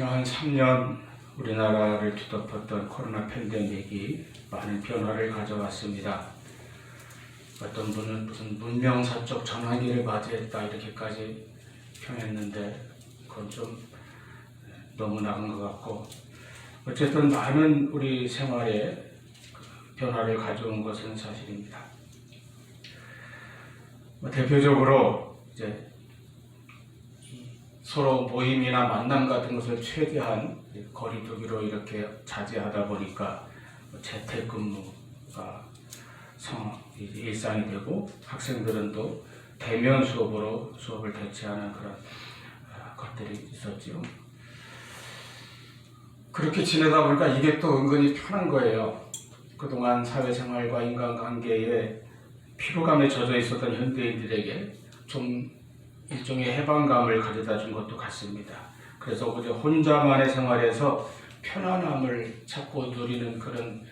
한 3년 우리나라를 뒤덮었던 코로나 팬데믹이 많은 변화를 가져왔습니다. 어떤 분은 무슨 문명사적 전환기를 맞이했다 이렇게까지 표현했는데 그건 좀 너무 나은 것 같고, 어쨌든 많은 우리 생활에 변화를 가져온 것은 사실입니다. 대표적으로 이제 서로 모임이나 만남 같은 것을 최대한 거리두기로 이렇게 자제하다 보니까 재택근무가 일상이 되고, 학생들은 또 대면 수업으로 수업을 대체하는 그런 것들이 있었죠. 그렇게 지내다 보니까 이게 또 은근히 편한 거예요. 그동안 사회생활과 인간관계에 피로감에 젖어 있었던 현대인들에게 좀 일종의 해방감을 가져다 준 것도 같습니다. 그래서 우리 혼자만의 생활에서 편안함을 찾고 누리는 그런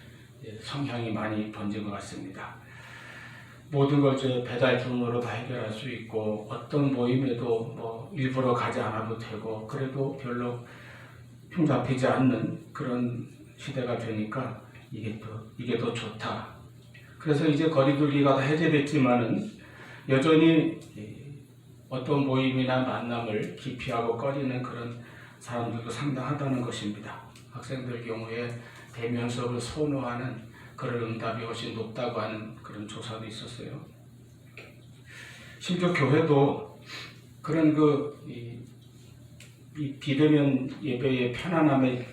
성향이 많이 번진 것 같습니다. 모든 걸 배달 주문으로 다 해결할 수 있고, 어떤 모임에도 일부러 가지 않아도 되고, 그래도 별로 흉 잡히지 않는 그런 시대가 되니까 이게 더 좋다. 그래서 이제 거리두기가 다 해제됐지만은 여전히 어떤 모임이나 만남을 기피하고 꺼리는 그런 사람들도 상당하다는 것입니다. 학생들 경우에 대면 수업을 선호하는 그런 응답이 훨씬 높다고 하는 그런 조사도 있었어요. 심지어 교회도 그런 이 비대면 예배의 편안함에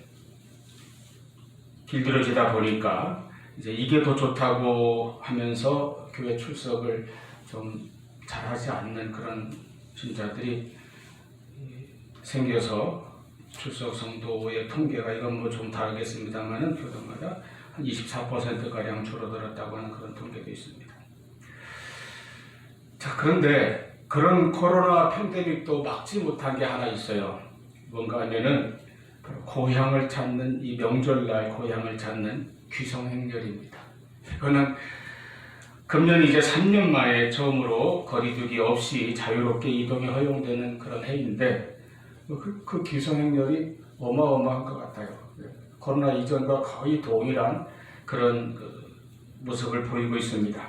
길들여지다 보니까 이제 이게 더 좋다고 하면서 교회 출석을 좀 잘하지 않는 그런 신자들이 생겨서 출석 성도의 통계가 이건 좀 다르겠습니다만은 교도마다 한 24%가량 줄어들었다고 하는 그런 통계도 있습니다. 자, 그런데 그런 코로나 팬데믹도 막지 못한 게 하나 있어요. 뭔가 하면은 고향을 찾는, 이 명절날 고향을 찾는 귀성행렬입니다. 이거는 금년 이제 3년 만에 처음으로 거리두기 없이 자유롭게 이동이 허용되는 그런 해인데, 그 귀성행렬이 어마어마한 것 같아요. 코로나 이전과 거의 동일한 그런 모습을 보이고 있습니다.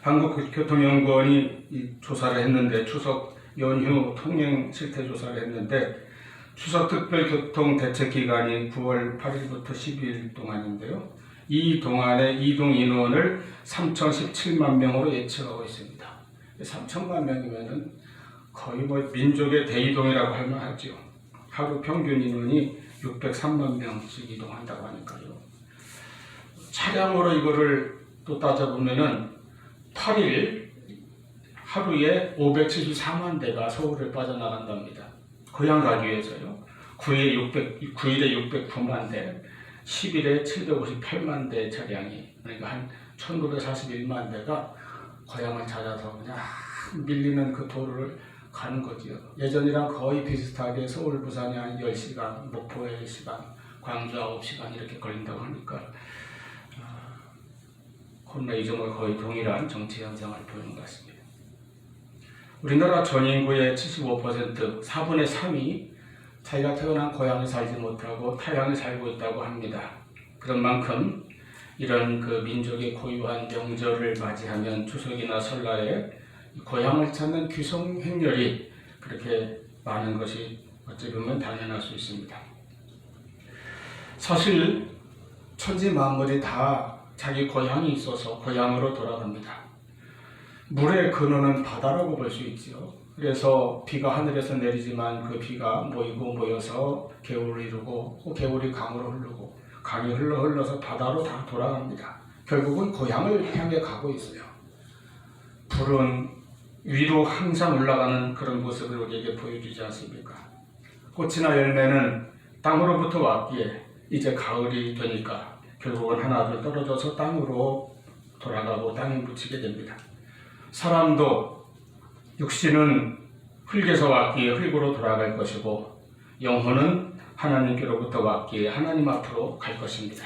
한국교통연구원이 조사를 했는데, 추석 연휴 통행 실태 조사를 했는데, 추석 특별교통대책기간이 9월 8일부터 12일 동안인데요. 이 동안에 이동 인원을 3,017만 명으로 예측하고 있습니다. 3천만 명이면은 거의 민족의 대이동이라고 할 만하죠. 하루 평균 인원이 603만 명씩 이동한다고 하니까요. 차량으로 이거를 또 따져보면은 8일 하루에 574만 대가 서울을 빠져나간답니다. 고향 가기 위해서요. 9일에 609만 대, 10일에 758만 대 차량이, 그러니까 한 1941만 대가 고향을 찾아서 그냥 밀리는 그 도로를 가는 거죠. 예전이랑 거의 비슷하게 서울, 부산이 한 10시간, 목포에 10시간, 광주 9시간 이렇게 걸린다고 하니까 코로나 이전과 거의 동일한 정치 현상을 보이는 것 같습니다. 우리나라 전 인구의 75%, 4분의 3이 자기가 태어난 고향에 살지 못하고 타향에 살고 있다고 합니다. 그런 만큼 이런 민족의 고유한 명절을 맞이하면 추석이나 설날에 고향을 찾는 귀성행렬이 그렇게 많은 것이 어찌 보면 당연할 수 있습니다. 사실 천지 만물이 다 자기 고향이 있어서 고향으로 돌아갑니다. 물의 근원은 바다라고 볼 수 있죠. 그래서 비가 하늘에서 내리지만 그 비가 모여서 개울을 이루고, 그 개울이 강으로 흐르고, 강이 흘러서 바다로 다 돌아갑니다. 결국은 고향을 향해 가고 있어요. 불은 위로 항상 올라가는 그런 모습을 우리에게 보여주지 않습니까? 꽃이나 열매는 땅으로부터 왔기에 이제 가을이 되니까 결국은 하나둘 떨어져서 땅으로 돌아가고 땅에 묻히게 됩니다. 사람도 육신은 흙에서 왔기에 흙으로 돌아갈 것이고, 영혼은 하나님께로부터 왔기에 하나님 앞으로 갈 것입니다.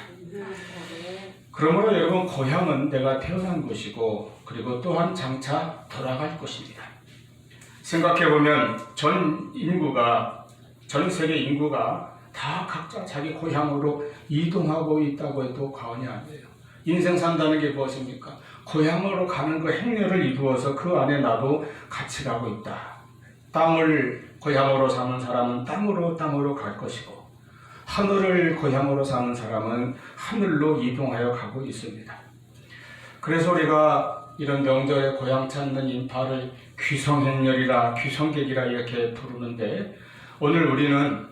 그러므로 여러분, 고향은 내가 태어난 곳이고, 그리고 또한 장차 돌아갈 곳입니다. 생각해보면 전 인구가 전 세계 인구가 다 각자 자기 고향으로 이동하고 있다고 해도 과언이 아니에요. 인생 산다는 게 무엇입니까? 고향으로 가는 그 행렬을 이루어서 그 안에 나도 같이 가고 있다. 땅을 고향으로 삼은 사람은 땅으로 갈 것이고, 하늘을 고향으로 삼은 사람은 하늘로 이동하여 가고 있습니다. 그래서 우리가 이런 명절에 고향 찾는 인파를 귀성행렬이라 귀성객이라 이렇게 부르는데, 오늘 우리는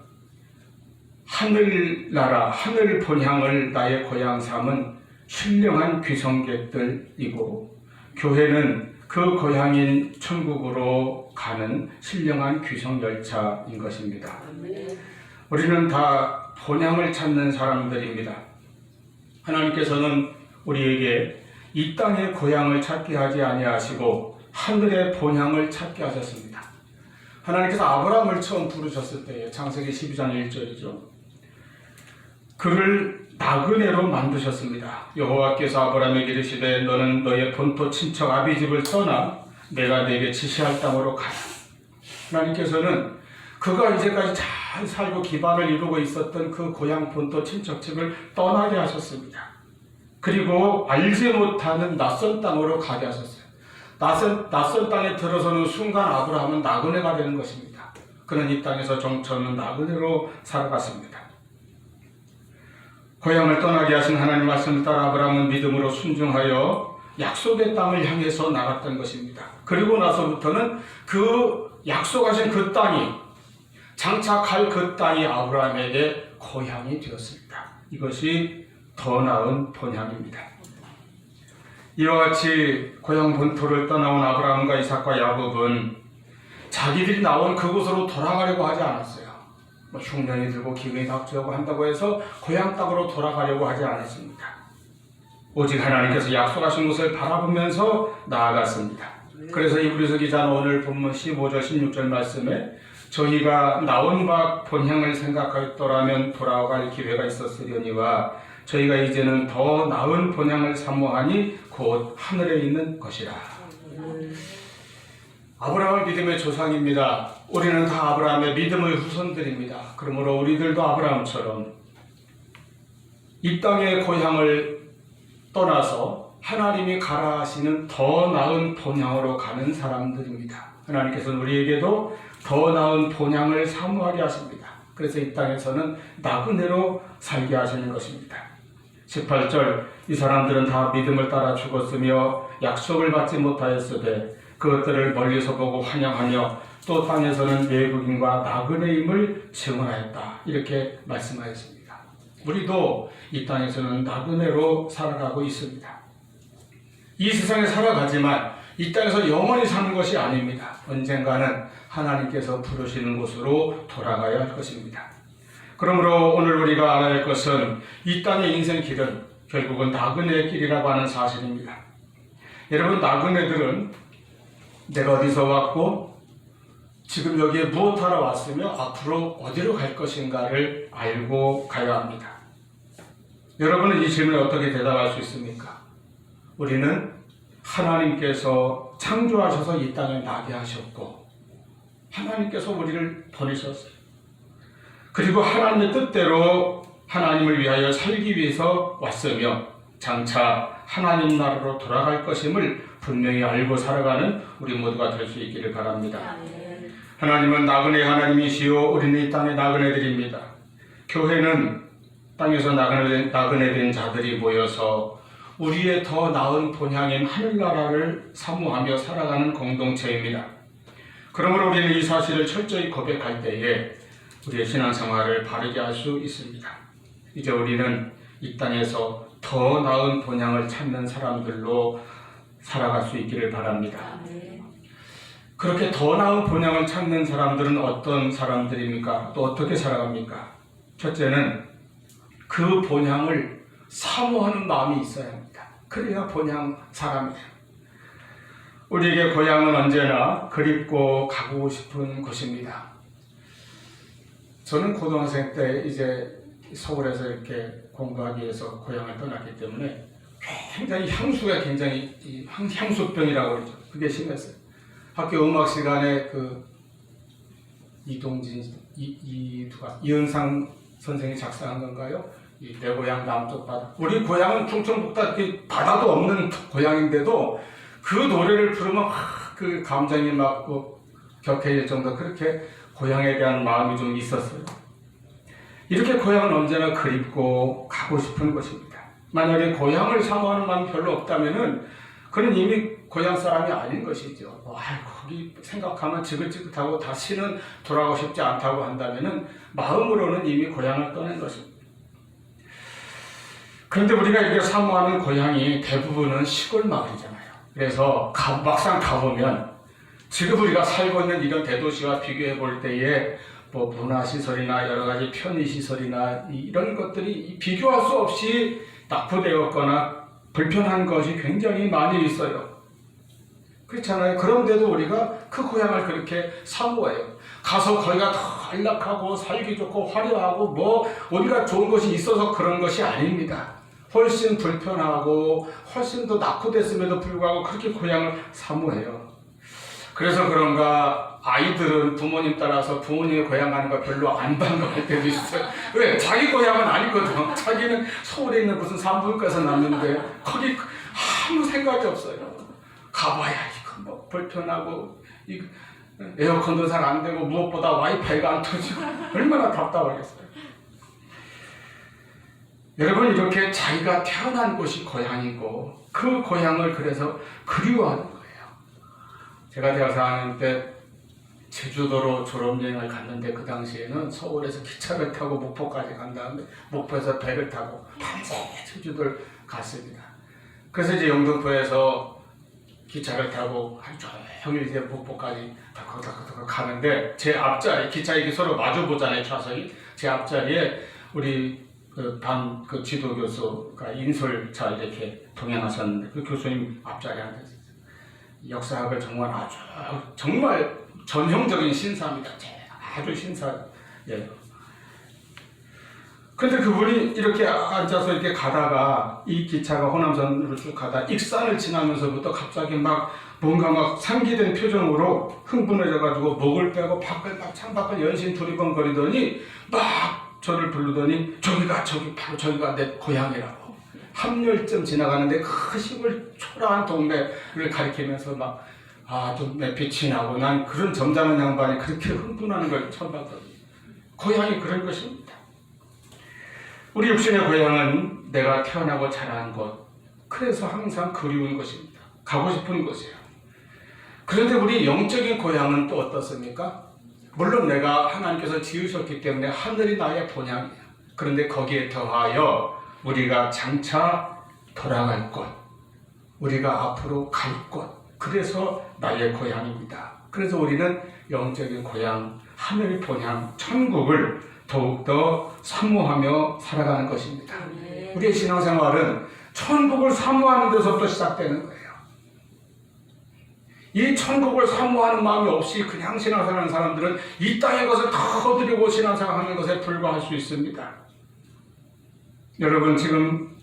하늘나라, 하늘 본향을 나의 고향 삼은 신령한 귀성객들이고, 교회는 그 고향인 천국으로 가는 신령한 귀성열차인 것입니다. 우리는 다 본향을 찾는 사람들입니다. 하나님께서는 우리에게 이 땅의 고향을 찾게 하지 아니하시고 하늘의 본향을 찾게 하셨습니다. 하나님께서 아브라함을 처음 부르셨을 때에 창세기 12장 1절이죠. 그를 나그네로 만드셨습니다. 여호와께서 아브라함에게 이르시되 너는 너의 본토 친척 아비집을 떠나 내가 네게 지시할 땅으로 가라. 하나님께서는 그가 이제까지 잘 살고 기반을 이루고 있었던 그 고향 본토 친척집을 떠나게 하셨습니다. 그리고 알지 못하는 낯선 땅으로 가게 하셨어요. 낯선 땅에 들어서는 순간 아브라함은 나그네가 되는 것입니다. 그는 이 땅에서 정처는 나그네로 살아갔습니다. 고향을 떠나게 하신 하나님 말씀을 따라 아브라함은 믿음으로 순종하여 약속의 땅을 향해서 나갔던 것입니다. 그리고 나서부터는 그 약속하신 그 땅이, 장착할 그 땅이 아브라함에게 고향이 되었습니다. 이것이 더 나은 본향입니다. 이와 같이 고향 본토를 떠나온 아브라함과 이삭과 야곱은 자기들이 나온 그곳으로 돌아가려고 하지 않았어요. 흉년이 들고 기근이 닥쳐오고 한다고 해서 고향 땅으로 돌아가려고 하지 않았습니다. 오직 하나님께서 약속하신 곳을 바라보면서 나아갔습니다. 그래서 이브리서 기자는 오늘 본문 15절 16절 말씀에 저희가 나온 바 본향을 생각하였더라면 돌아갈 기회가 있었으려니와 저희가 이제는 더 나은 본향을 사모하니 곧 하늘에 있는 것이라. 아브라함은 믿음의 조상입니다. 우리는 다 아브라함의 믿음의 후손들입니다. 그러므로 우리들도 아브라함처럼 이 땅의 고향을 떠나서 하나님이 가라 하시는 더 나은 본향으로 가는 사람들입니다. 하나님께서는 우리에게도 더 나은 본향을 사모하게 하십니다. 그래서 이 땅에서는 나그네로 살게 하시는 것입니다. 18절 이 사람들은 다 믿음을 따라 죽었으며 약속을 받지 못하였으되 그것들을 멀리서 보고 환영하며 또 땅에서는 외국인과 나그네임을 증언하였다. 이렇게 말씀하였습니다. 우리도 이 땅에서는 나그네로 살아가고 있습니다. 이 세상에 살아가지만 이 땅에서 영원히 사는 것이 아닙니다. 언젠가는 하나님께서 부르시는 곳으로 돌아가야 할 것입니다. 그러므로 오늘 우리가 알아야 할 것은 이 땅의 인생 길은 결국은 나그네의 길이라고 하는 사실입니다. 여러분, 나그네들은 내가 어디서 왔고 지금 여기에 무엇하러 왔으며 앞으로 어디로 갈 것인가를 알고 가야 합니다. 여러분은 이 질문에 어떻게 대답할 수 있습니까? 우리는 하나님께서 창조하셔서 이 땅에 나게 하셨고 하나님께서 우리를 보내셨어요. 그리고 하나님의 뜻대로 하나님을 위하여 살기 위해서 왔으며 장차 하나님 나라로 돌아갈 것임을 분명히 알고 살아가는 우리 모두가 될 수 있기를 바랍니다. 하나님은 나그네 하나님이시요 우리는 이 땅의 나그네들입니다. 교회는 땅에서 나그네된 자들이 모여서 우리의 더 나은 본향인 하늘나라를 사모하며 살아가는 공동체입니다. 그러므로 우리는 이 사실을 철저히 고백할 때에 우리의 신앙생활을 바르게 할 수 있습니다. 이제 우리는 이 땅에서 더 나은 본향을 찾는 사람들로 살아갈 수 있기를 바랍니다. 그렇게 더 나은 본향을 찾는 사람들은 어떤 사람들입니까? 또 어떻게 살아갑니까? 첫째는 그 본향을 사모하는 마음이 있어야 합니다. 그래야 본향 사람이에요. 우리에게 고향은 언제나 그립고 가고 싶은 곳입니다. 저는 고등학생 때 이제 서울에서 이렇게 공부하기 위해서 고향을 떠났기 때문에 굉장히 향수병이라고 그러죠. 그게 심했어요. 학교 음악 시간에 그 이동진 누가 이은상 선생이 작성한 건가요? 내 고향 남쪽 바다. 우리 고향은 충청북도 바다도 없는 고향인데도 그 노래를 부르면 그 감정이 막 격해질 정도 그렇게 고향에 대한 마음이 좀 있었어요. 이렇게 고향은 언제나 그립고 가고 싶은 곳입니다. 만약에 고향을 사모하는 마음이 별로 없다면은 그는 이미 고향 사람이 아닌 것이죠. 거기 생각하면 지긋지긋하고 다시는 돌아가고 싶지 않다고 한다면은 마음으로는 이미 고향을 떠난 것입니다. 그런데 우리가 이렇게 사모하는 고향이 대부분은 시골 마을이잖아요. 그래서 막상 가보면 지금 우리가 살고 있는 이런 대도시와 비교해 볼 때에 문화시설이나 여러 가지 편의시설이나 이런 것들이 비교할 수 없이 낙후되었거나 불편한 것이 굉장히 많이 있어요. 그렇잖아요. 그런데도 우리가 그 고향을 그렇게 사모해요. 가서 거기가 더 안락하고 살기 좋고 화려하고 어디가 좋은 것이 있어서 그런 것이 아닙니다. 훨씬 불편하고 훨씬 더 낙후됐음에도 불구하고 그렇게 고향을 사모해요. 그래서 그런가 아이들은 부모님 따라서 부모님의 고향 가는 거 별로 안 반가울 때도 있어요. 왜? 자기 고향은 아니거든. 자기는 서울에 있는 무슨 산부인과에서 났는데 거기 아무 생각이 없어요. 가봐야 이거 불편하고 에어컨도 잘 안 되고 무엇보다 와이파이가 안 터지고 얼마나 답답하겠어요. 여러분, 이렇게 자기가 태어난 곳이 고향이고 그 고향을 그래서 그리워하는 거예요. 제가 대학 4학년 때 제주도로 졸업여행을 갔는데 그 당시에는 서울에서 기차를 타고 목포까지 간 다음에 목포에서 배를 타고 밤새 제주도를 갔습니다. 그래서 이제 영등포에서 기차를 타고 하루 종일 이제 목포까지 닥닥닥닥 가는데 제 앞자리, 기차 이렇게 서로 마주 보잖아요, 좌석이. 제 앞자리에 우리 그 지도 교수가 인솔차 이렇게 동행하셨는데 그 교수님 앞자리에 앉았어요. 역사학을 정말 전형적인 신사입니다. 아주 신사예요. 근데 그분이 이렇게 앉아서 이렇게 가다가 이 기차가 호남선으로 쭉 가다 익산을 지나면서부터 갑자기 뭔가 상기된 표정으로 흥분해져가지고 목을 빼고 창밖을 연신 두리번거리더니 저를 부르더니 바로 저기가 내 고향이라고. 함렬점 지나가는데 그 시골 초라한 동네를 가리키면서 좀 빛이 나고 난 그런 점잖은 양반이 그렇게 흥분하는 걸 처음 봤거든요. 고향이 그런 것입니다. 우리 육신의 고향은 내가 태어나고 자란 곳, 그래서 항상 그리운 것입니다. 가고 싶은 곳이에요. 그런데 우리 영적인 고향은 또 어떻습니까? 물론 내가 하나님께서 지으셨기 때문에 하늘이 나의 본향이에요. 그런데 거기에 더하여 우리가 장차 돌아갈 곳, 우리가 앞으로 갈 곳, 그래서 나의 고향입니다. 그래서 우리는 영적인 고향, 하늘 본향, 천국을 더욱더 사모하며 살아가는 것입니다. 우리의 신앙생활은 천국을 사모하는 데서부터 시작되는 거예요. 이 천국을 사모하는 마음이 없이 그냥 신앙생활하는 사람들은 이 땅의 것을 다 거두려고 신앙생활하는 것에 불과할 수 있습니다. 여러분, 지금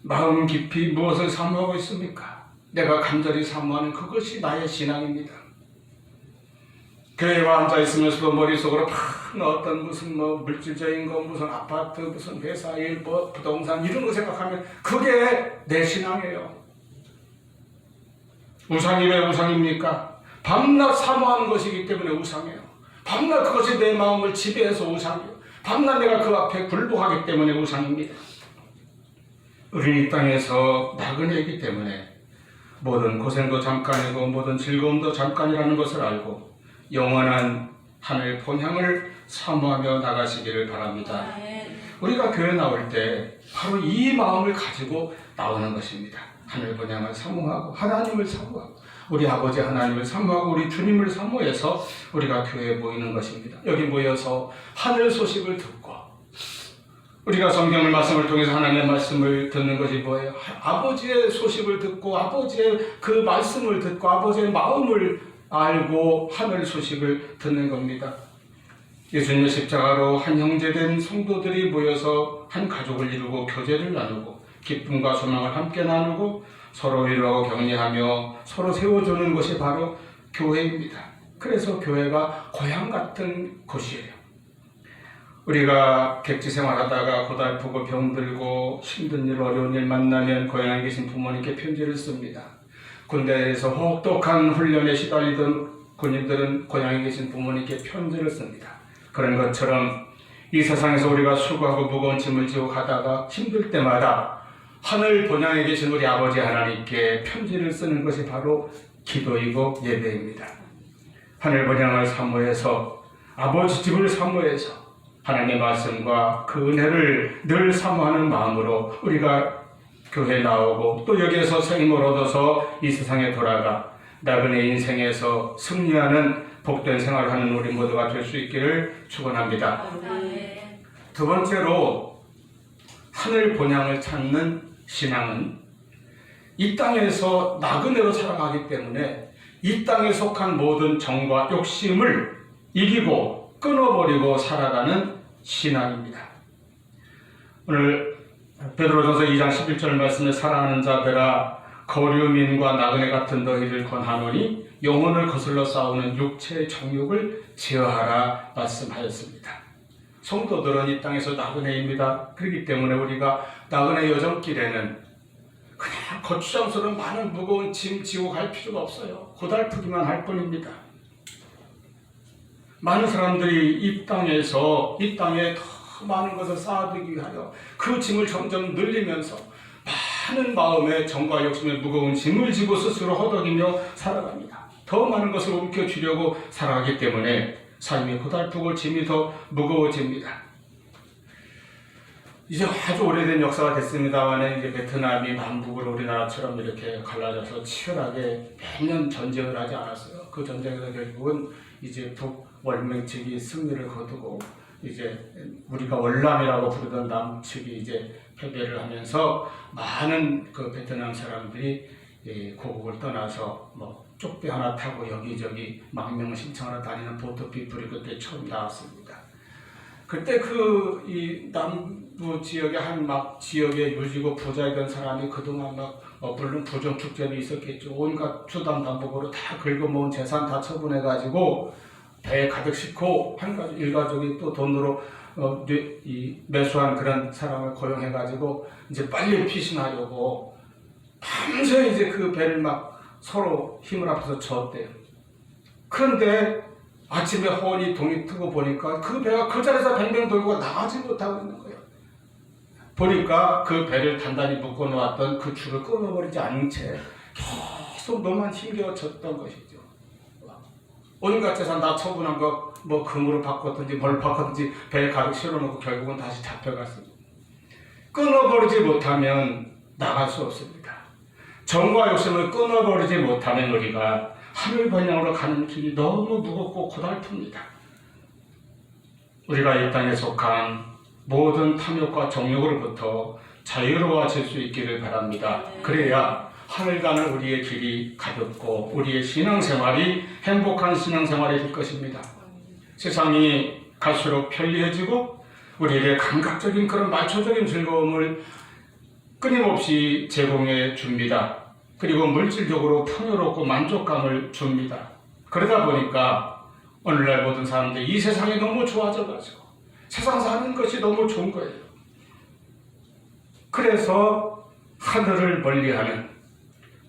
마음 깊이 무엇을 사모하고 있습니까? 내가 간절히 사모하는 그것이 나의 신앙입니다. 교회에 앉아있으면서도 머릿속으로 어떤 무슨 물질적인 거, 무슨 아파트, 무슨 회사 일, 부동산 이런 거 생각하면 그게 내 신앙이에요. 우상이 왜 우상입니까? 밤낮 사모하는 것이기 때문에 우상이에요. 밤낮 그것이 내 마음을 지배해서 우상이에요. 밤낮 내가 그 앞에 굴복하기 때문에 우상입니다. 우리는 이 땅에서 나그네이기 때문에 모든 고생도 잠깐이고 모든 즐거움도 잠깐이라는 것을 알고 영원한 하늘 본향을 사모하며 나가시기를 바랍니다. 우리가 교회 나올 때 바로 이 마음을 가지고 나오는 것입니다. 하늘 본향을 사모하고 하나님을 사모하고 우리 아버지 하나님을 사모하고 우리 주님을 사모해서 우리가 교회에 모이는 것입니다. 여기 모여서 하늘 소식을 듣고 우리가 성경을 말씀을 통해서 하나님의 말씀을 듣는 것이 뭐예요? 아버지의 소식을 듣고 아버지의 그 말씀을 듣고 아버지의 마음을 알고 하늘 소식을 듣는 겁니다. 예수님의 십자가로 한 형제된 성도들이 모여서 한 가족을 이루고 교제를 나누고 기쁨과 소망을 함께 나누고 서로 위로하고 격려하며 서로 세워주는 것이 바로 교회입니다. 그래서 교회가 고향 같은 곳이에요. 우리가 객지 생활하다가 고달프고 병들고 힘든 일, 어려운 일 만나면 고향에 계신 부모님께 편지를 씁니다. 군대에서 혹독한 훈련에 시달리던 군인들은 고향에 계신 부모님께 편지를 씁니다. 그런 것처럼 이 세상에서 우리가 수고하고 무거운 짐을 지고 가다가 힘들 때마다 하늘 본향에 계신 우리 아버지 하나님께 편지를 쓰는 것이 바로 기도이고 예배입니다. 하늘 본향을 사모해서 아버지 집을 사모해서 하나님의 말씀과 그 은혜를 늘 사모하는 마음으로 우리가 교회에 나오고 또 여기에서 생임을 얻어서 이 세상에 돌아가 나그네 인생에서 승리하는 복된 생활을 하는 우리 모두가 될 수 있기를 축원합니다. 두 번째로 하늘 본향을 찾는 신앙은 이 땅에서 나그네로 살아가기 때문에 이 땅에 속한 모든 정과 욕심을 이기고 끊어버리고 살아가는 신앙입니다. 오늘 베드로전서 2장 11절 말씀에 사랑하는 자들아 거류민과 나그네 같은 너희를 권하노니 영혼을 거슬러 싸우는 육체의 정욕을 제어하라 말씀하였습니다. 성도들은 이 땅에서 나그네입니다. 그렇기 때문에 우리가 나그네 여정길에는 그냥 거추장스러운 많은 무거운 짐 지고 갈 필요가 없어요. 고달프기만 할 뿐입니다. 많은 사람들이 이 땅에 더 많은 것을 쌓아두기 위하여 그 짐을 점점 늘리면서 많은 마음의 정과 욕심의 무거운 짐을 지고 스스로 허덕이며 살아갑니다. 더 많은 것을 움켜쥐려고 살아가기 때문에 삶이 고달프고 짐이 더 무거워집니다. 이제 아주 오래된 역사가 됐습니다만 이제 베트남이 남북으로 우리나라처럼 이렇게 갈라져서 치열하게 몇 년 전쟁을 하지 않았어요. 그 전쟁에서 결국은 이제 북월맹 측이 승리를 거두고 이제 우리가 월남이라고 부르던 남측이 이제 패배를 하면서 많은 그 베트남 사람들이 고국을 떠나서 뭐 쪽배 하나 타고 여기저기 망명 신청하러 다니는 보트피플이 그때 처음 나왔습니다. 그때 이 남부 지역의 한 지역의 유지고 부자이던 사람이 그동안 물론 부정 축제도 있었겠죠. 온갖 수단 방법으로 다 긁어모은 재산 다 처분해가지고 배에 가득 싣고 일가족이 또 돈으로 매수한 그런 사람을 고용해가지고 이제 빨리 피신하려고 밤새 이제 그 배를 서로 힘을 합해서 저었대요. 그런데 아침에 호원이 동이 트고 보니까 그 배가 그 자리에서 뱅뱅 돌고 나가지 못하고 있는 거예요. 보니까 그 배를 단단히 묶어놓았던 그 줄을 끊어버리지 않은 채 계속 너만 힘겨워졌던 것이죠. 온갖 재산 다 처분한 거 금으로 바꿨든지 뭘 바꿨든지 배에 가득 실어놓고 결국은 다시 잡혀갔습니다. 끊어버리지 못하면 나갈 수 없습니다. 정과 욕심을 끊어버리지 못하면 우리가 하늘 방향으로 가는 길이 너무 무겁고 고달픕니다. 우리가 이 땅에 속한 모든 탐욕과 정욕으로부터 자유로워질 수 있기를 바랍니다. 그래야 하늘 가는 우리의 길이 가볍고 우리의 신앙생활이 행복한 신앙생활이 될 것입니다. 세상이 갈수록 편리해지고 우리에게 감각적인 그런 말초적인 즐거움을 끊임없이 제공해 줍니다. 그리고 물질적으로 풍요롭고 만족감을 줍니다. 그러다 보니까 오늘날 모든 사람들이 이 세상이 너무 좋아져가지고 세상 사는 것이 너무 좋은 거예요. 그래서 하늘을 멀리하는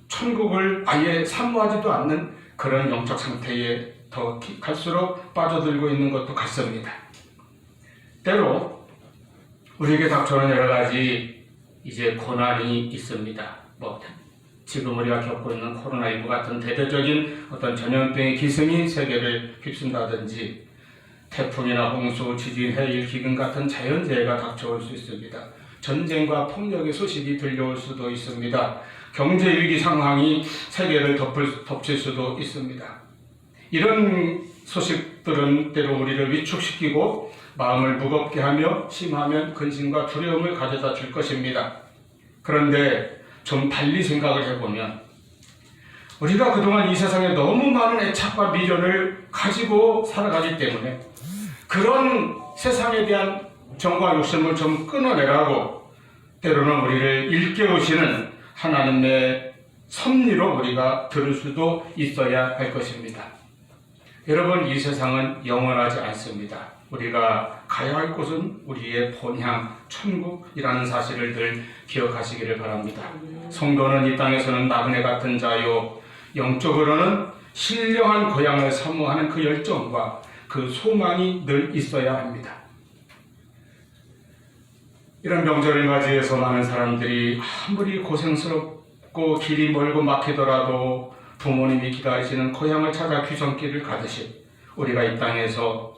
천국을 아예 사모하지도 않는 그런 영적 상태에 더 갈수록 빠져들고 있는 것도 같습니다. 때로 우리에게 닥쳐오는 여러 가지 이제 고난이 있습니다. 지금 우리가 겪고 있는 코로나19 같은 대대적인 어떤 전염병의 기승이 세계를 휩쓴다든지 태풍이나 홍수, 지진, 해일, 기근 같은 자연재해가 닥쳐올 수 있습니다. 전쟁과 폭력의 소식이 들려올 수도 있습니다. 경제위기 상황이 세계를 덮칠 수도 있습니다. 이런 소식들은 때로 우리를 위축시키고 마음을 무겁게 하며 심하면 근심과 두려움을 가져다 줄 것입니다. 그런데 좀 달리 생각을 해보면 우리가 그동안 이 세상에 너무 많은 애착과 미련을 가지고 살아가기 때문에 그런 세상에 대한 정과 욕심을 좀 끊어내라고 때로는 우리를 일깨우시는 하나님의 섭리로 우리가 들을 수도 있어야 할 것입니다. 여러분, 이 세상은 영원하지 않습니다. 우리가 가야 할 곳은 우리의 본향 천국이라는 사실을 늘 기억하시기를 바랍니다. 성도는 이 땅에서는 나그네 같은 자요, 영적으로는 신령한 고향을 사모하는 그 열정과 그 소망이 늘 있어야 합니다. 이런 명절을 맞이해서 많은 사람들이 아무리 고생스럽고 길이 멀고 막히더라도 부모님이 기다리시는 고향을 찾아 귀성길을 가듯이 우리가 이 땅에서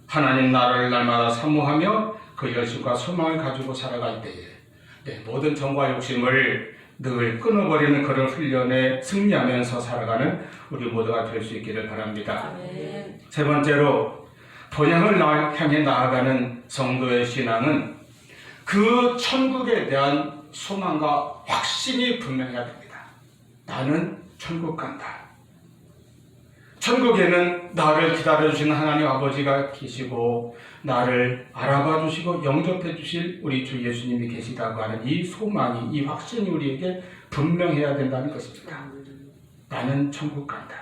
하나님 나라를 날마다 사모하며 그 열심과 소망을 가지고 살아갈 때에 모든 정과 욕심을 늘 끊어버리는 그런 훈련에 승리하면서 살아가는 우리 모두가 될 수 있기를 바랍니다. 아멘. 세 번째로 본향을 향해 나아가는 성도의 신앙은 그 천국에 대한 소망과 확신이 분명해야 됩니다. 나는 천국 간다. 천국에는 나를 기다려주시는 하나님 아버지가 계시고 나를 알아봐 주시고 영접해 주실 우리 주 예수님이 계시다고 하는 이 소망이, 이 확신이 우리에게 분명해야 된다는 것입니다. 나는 천국 간다.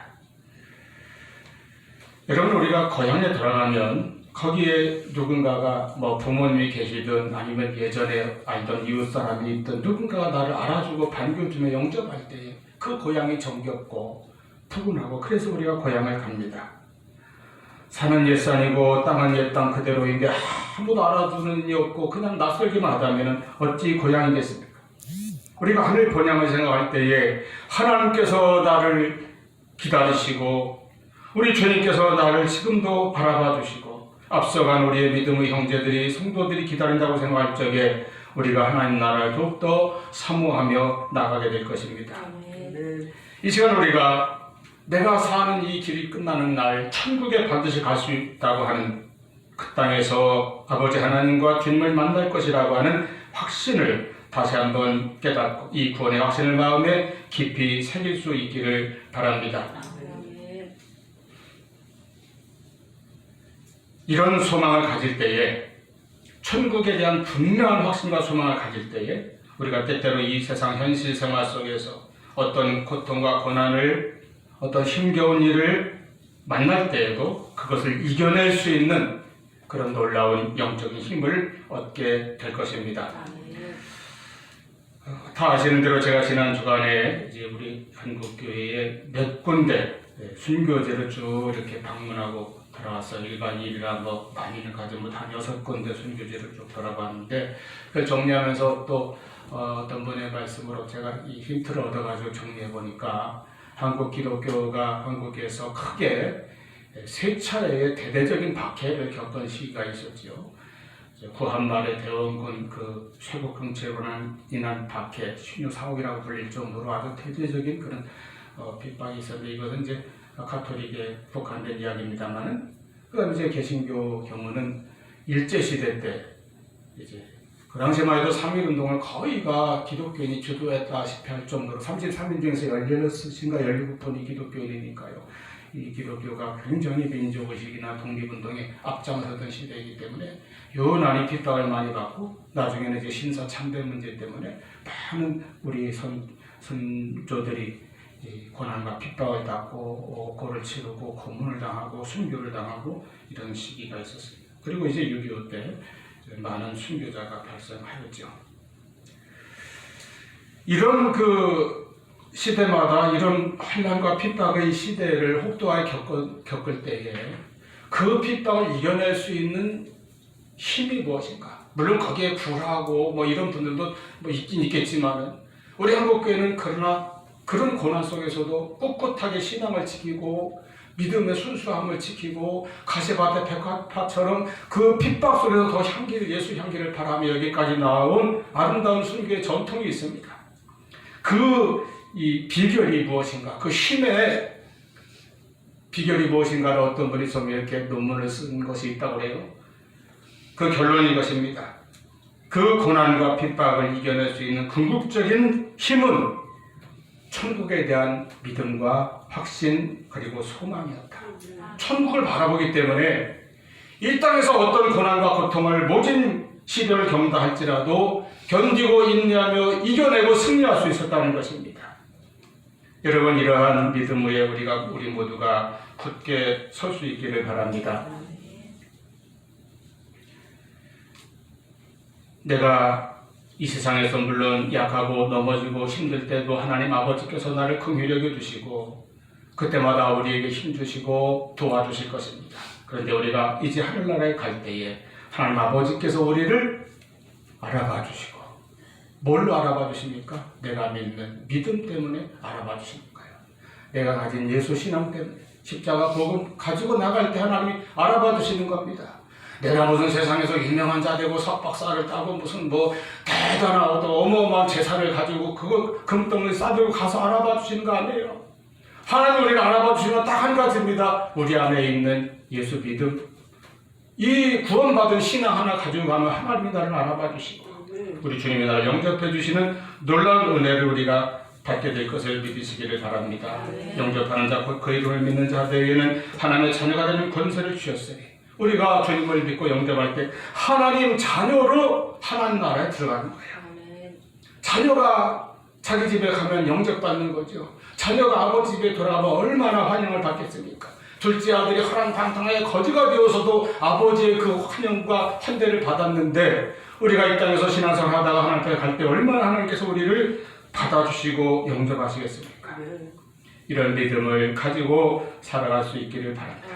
여러분, 우리가 고향에 돌아가면 거기에 누군가가 부모님이 계시든 아니면 예전에 알던 이웃 사람이 있든 누군가가 나를 알아주고 반겨주며 영접할 때 그 고향이 정겹고 푸근하고 그래서 우리가 고향을 갑니다. 산은 옛산이고 땅은 옛땅 그대로인데 아무도 알아주는 이 없고 그냥 낯설기만 하다면 어찌 고향이겠습니까? 우리가 하늘 본향을 생각할 때에 하나님께서 나를 기다리시고 우리 주님께서 나를 지금도 바라봐 주시고 앞서간 우리의 믿음의 형제들이 성도들이 기다린다고 생각할 적에 우리가 하나님 나라를 더욱더 사모하며 나가게 될 것입니다. 이 시간 우리가 내가 사는 이 길이 끝나는 날 천국에 반드시 갈 수 있다고 하는 그 땅에서 아버지 하나님과 주님을 만날 것이라고 하는 확신을 다시 한번 깨닫고 이 구원의 확신을 마음에 깊이 새길 수 있기를 바랍니다. 이런 소망을 가질 때에, 천국에 대한 분명한 확신과 소망을 가질 때에 우리가 때때로 이 세상 현실 생활 속에서 어떤 고통과 고난을, 어떤 힘겨운 일을 만날 때에도 그것을 이겨낼 수 있는 그런 놀라운 영적인 힘을 얻게 될 것입니다. 다 아시는 대로 제가 지난 주간에 이제 우리 한국교회에 몇 군데 순교제를 쭉 이렇게 방문하고 돌아왔어요. 1박 2일이나 많이는 가지 못한 6군데 순교제를 쭉 돌아봤는데 그걸 정리하면서 또 어떤 분의 말씀으로 제가 이 힌트를 얻어가지고 정리해보니까 한국 기독교가 한국에서 크게 세 차례의 대대적인 박해를 겪은 시기가 있었죠. 구한말의 대원군 그 쇄국 정책으로 인한 박해, 신유 사옥이라고 불릴 정도로 아주 대대적인 그런 핍박이 있었는데 이것은 이제 가톨릭에 국한된 이야기입니다만은 그다음에 이제 개신교 경우는 일제 시대 때 이제 그 당시만 해도 3.1운동을 거의가 기독교인이 주도했다시피 할 정도로 33인 중에서 16인가 17분이 기독교인이니까요. 이 기독교가 굉장히 민족의식이나 독립운동에 앞장서던 시대이기 때문에 요난히 핍박을 많이 받고 나중에는 이제 신사 참배 문제 때문에 많은 우리 선조들이 고난과 핍박을 받고 고를 치르고 고문을 당하고 순교를 당하고 이런 시기가 있었습니다. 그리고 이제 6.25 때 많은 순교자가 발생하였죠. 이런 그 시대마다 이런 환난과 핍박의 시대를 혹독하게 겪을 때에 그 핍박을 이겨낼 수 있는 힘이 무엇인가? 물론 거기에 굴하고 이런 분들도 있긴 있겠지만은 우리 한국교회는 그러나 그런 고난 속에서도 꿋꿋하게 신앙을 지키고 믿음의 순수함을 지키고 가시밭의 백화파처럼 그 핍박 속에서 더 예수 향기를 바라며 여기까지 나온 아름다운 순교의 전통이 있습니다. 이 비결이 무엇인가? 그 힘의 비결이 무엇인가를 어떤 분이 좀 이렇게 논문을 쓴 것이 있다고 해요. 그 결론이 이것입니다. 그 고난과 핍박을 이겨낼 수 있는 궁극적인 힘은 천국에 대한 믿음과 확신 그리고 소망이었다. 천국을 바라보기 때문에 이 땅에서 어떤 고난과 고통을 모진 시대를 겪는다 할지라도 견디고 인내하며 이겨내고 승리할 수 있었다는 것입니다. 여러분, 이러한 믿음 위에 우리 모두가 굳게 설 수 있기를 바랍니다. 내가 이 세상에서 물론 약하고 넘어지고 힘들 때도 하나님 아버지께서 나를 긍휼히 여겨주시고 그때마다 우리에게 힘주시고 도와주실 것입니다. 그런데 우리가 이제 하늘나라에 갈 때에 하나님 아버지께서 우리를 알아봐 주시고, 뭘로 알아봐 주십니까? 내가 믿는 믿음 때문에 알아봐 주시는 거예요. 내가 가진 예수 신앙 때문에, 십자가 복음 가지고 나갈 때 하나님이 알아봐 주시는 겁니다. 내가 무슨 세상에서 유명한 자 되고 석박사를 따고 무슨 뭐 대단하고 어마어마한 재산을 가지고 그거 금덩어리 싸들고 가서 알아봐 주시는 거 아니에요. 하나님 우리를 알아봐 주시는 건 딱 한 가지입니다. 우리 안에 있는 예수 믿음, 이 구원받은 신앙 하나 가지고 가면 하나님이 나를 알아봐 주시고 우리 주님이 나를 영접해 주시는 놀라운 은혜를 우리가 받게 될 것을 믿으시기를 바랍니다. 영접하는 자, 곧 그 이름을 믿는 자들에게는 하나님의 자녀가 되는 권세를 주셨으니 우리가 주님을 믿고 영접할 때 하나님 자녀로 하나님 나라에 들어가는 거예요. 자녀가 자기 집에 가면 영접받는 거죠. 자녀가 아버지 집에 돌아가면 얼마나 환영을 받겠습니까? 둘째 아들이 허랑방탕하게 거지가 되어서도 아버지의 그 환영과 환대를 받았는데 우리가 이 땅에서 신앙생활 하다가 하나님께 갈 때 얼마나 하나님께서 우리를 받아주시고 영접하시겠습니까? 이런 믿음을 가지고 살아갈 수 있기를 바랍니다.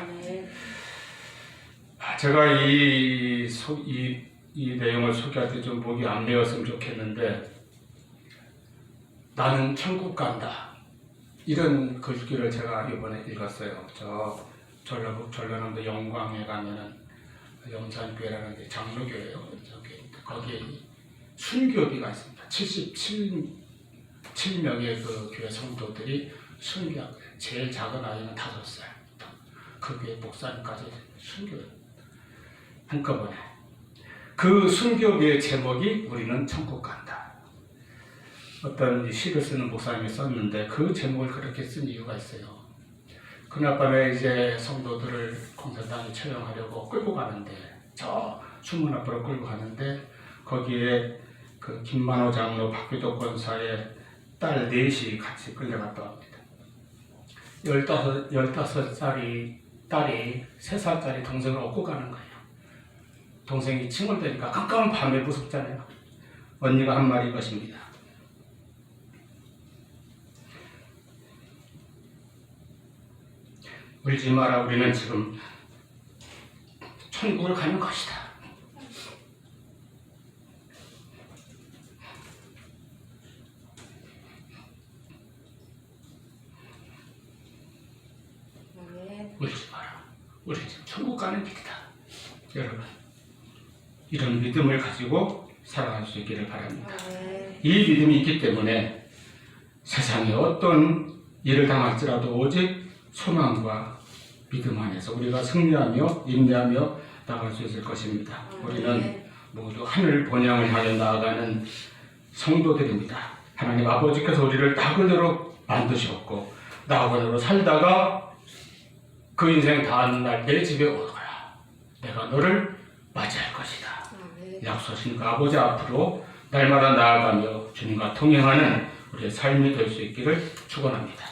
제가 이 내용을 소개할 때 좀 목이 안 메었으면 좋겠는데, 나는 천국 간다, 이런 글귀를 제가 이번에 읽었어요. 저 전라남도 영광에 가면은 영산교회라는 게 장로교회예요. 거기에 순교비가 있습니다. 77명의 그 교회 성도들이 순교한 거예요. 제일 작은 아이는 5살. 그 교회 목사님까지 순교해요. 한꺼번에. 그 순교비의 제목이 우리는 천국 간다. 어떤 시를 쓰는 목사님이 썼는데 그 제목을 그렇게 쓴 이유가 있어요. 그날 밤에 이제 성도들을 공산당이 처형하려고 끌고 가는데, 저 수문 앞으로 끌고 가는데 거기에 그 김만호 장로, 박규덕 권사의 딸 넷이 같이 끌려갔다 합니다. 15살이 딸이 3살짜리 동생을 업고 가는 거예요. 동생이 칭얼대니까 깜깜한 밤에 무섭잖아요. 언니가 한 말이 이것입니다. 울지 마라, 우리는 지금 천국을 가는 것이다. 울지 마라, 우리 지금 천국 가는 길이다. 여러분, 이런 믿음을 가지고 살아갈 수 있기를 바랍니다. 이 믿음이 있기 때문에 세상에 어떤 일을 당할지라도 오직 소망과 믿음 안에서 우리가 승리하며 인내하며 나갈 수 있을 것입니다. 우리는 모두 하늘 본향을 향해 나아가는 성도들입니다. 하나님 아버지께서 우리를 나그네로 만드셨고 나그네로 살다가 그 인생 다 하는 날 내 집에 오거라, 내가 너를 맞이할 것이다 약속하신 그 아버지 앞으로 날마다 나아가며 주님과 동행하는 우리의 삶이 될 수 있기를 축원합니다.